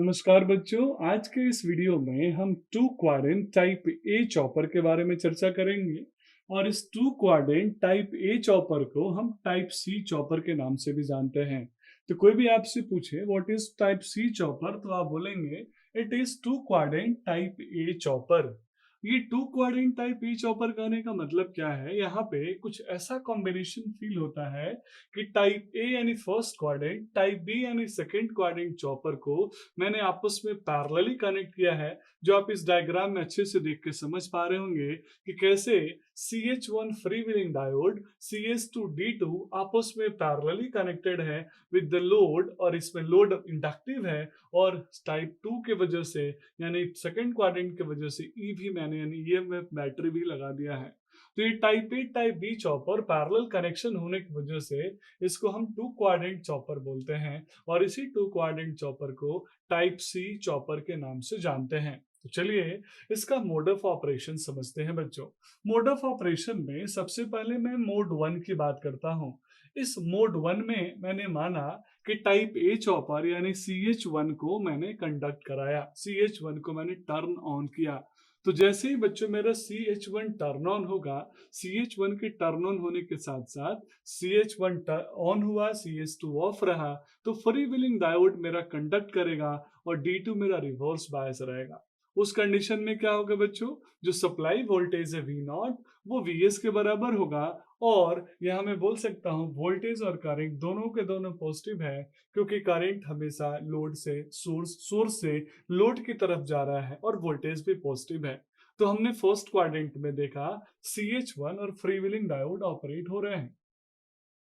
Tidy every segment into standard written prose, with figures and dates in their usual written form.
नमस्कार बच्चों, आज के इस वीडियो में हम two quadrant type A chopper के बारे में चर्चा करेंगे। और इस two quadrant type A chopper को हम टाइप सी चॉपर के नाम से भी जानते हैं। तो कोई भी आपसे पूछे what is type C chopper, तो आप बोलेंगे it is two quadrant type A chopper. ये two quadrant type A chopper कहने का मतलब क्या है, यहाँ पे कुछ ऐसा कॉम्बिनेशन फील होता है कि टाइप ए यानी फर्स्ट क्वाड्रेंट, टाइप बी यानी सेकंड क्वाड्रेंट चॉपर को मैंने आपस में पैरेलली कनेक्ट किया है। जो आप इस डायग्राम में अच्छे से देख के समझ पा रहे होंगे कि कैसे CH1 free wheeling diode CH2D2 आपस में पैरेलली कनेक्टेड है विद द लोड, और इसमें लोड इंडक्टिव है। और टाइप 2 के वजह से यानी सेकंड क्वाड्रेंट के वजह से ईवी मैंने यानी ईएमएफ बैटरी भी लगा दिया है। तो ये type A type B chopper parallel connection होने की वजह से इसको हम टू क्वाड्रेंट चॉपर बोलते हैं, और इसी टू क्वाड्रेंट चॉपर को टाइप सी चॉपर के नाम से जानते हैं। तो चलिए इसका मोड ऑफ ऑपरेशन समझते हैं बच्चों। मोड ऑफ ऑपरेशन में सबसे पहले मैं मोड 1 की बात करता हूं। इस मोड 1 में मैंने माना कि टाइप ए चॉपर यानी CH1 को मैंने कंडक्ट कराया, CH1 को मैंने टर्न ऑन किया। तो जैसे ही बच्चों मेरा CH1 टर्न ऑन होगा, CH1 के टर्न ऑन होने के साथ साथ CH1 ऑन हुआ, CH2 ऑफ रहा, तो फ्री व्हीलिंग डायोड मेरा कंडक्ट करेगा और D2 मेरा रिवर्स बायस रहेगा। उस कंडीशन में क्या होगा बच्चों, जो सप्लाई वोल्टेज है V0 वो Vs के बराबर होगा। और यहाँ मैं बोल सकता हूँ वोल्टेज और करंट दोनों के दोनों पॉजिटिव है, क्योंकि करंट हमेशा लोड से सोर्स से लोड की तरफ जा रहा है और वोल्टेज भी पॉजिटिव है। तो हमने फर्स्ट क्वाड्रेंट में देखा CH1 और फ्री व्हीलिंग डायोड ऑपरेट हो रहे हैं।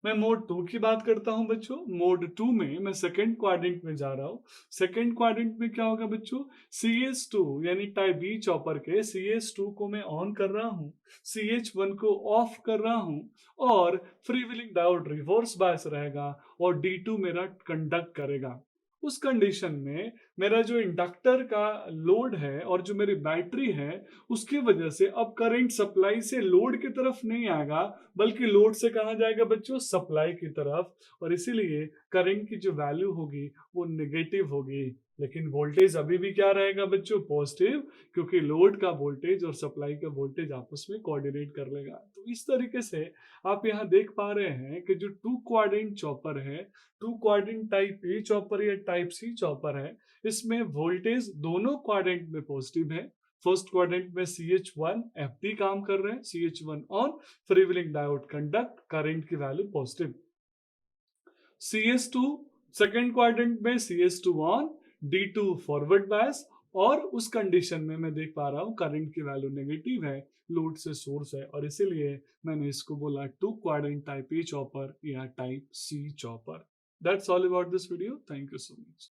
मैं मोड 2 की बात करता हूं बच्चों। मोड 2 में मैं सेकंड क्वाड्रेंट में जा रहा हूं। सेकंड क्वाड्रेंट में क्या होगा बच्चों, CS2 यानी टाइप बी चॉपर के CS2 को मैं ऑन कर रहा हूं, CH1 को ऑफ कर रहा हूं, और free wheeling diode reverse bias रहेगा और D2 मेरा कंडक्ट करेगा। उस कंडीशन में मेरा जो इंडक्टर का लोड है और जो मेरी बैटरी है उसकी वजह से अब करंट सप्लाई से लोड की तरफ नहीं आएगा, बल्कि लोड से कहा जाएगा बच्चों सप्लाई की तरफ। और इसीलिए करंट की जो वैल्यू होगी वो नेगेटिव होगी, लेकिन वोल्टेज अभी भी क्या रहेगा बच्चों, पॉजिटिव, क्योंकि लोड का वोल्टेज और सप्लाई का वोल्टेज आपस में कोऑर्डिनेट कर लेगा। तो इस तरीके से आप यहाँ देख पा रहे हैं कि जो टू क्वाड्रेंट चॉपर है, two quadrant type A chopper या टाइप सी चॉपर है, इसमें वोल्टेज दोनों क्वाड्रेंट में पॉजिटिव है। फर्स्ट क्वाड्रेंट में CH1 FD काम कर रहे हैं, CH1 on, free wheeling diode conduct, current की value positive. CS2 second quadrant में CS2 on, D2 forward bias, और उस कंडीशन में मैं देख पा रहा हूं करंट की वैल्यू नेगेटिव है, लोड से सोर्स है, और इसीलिए मैंने इसको बोला two quadrant type A chopper या type C chopper. That's all about this video. Thank you so much.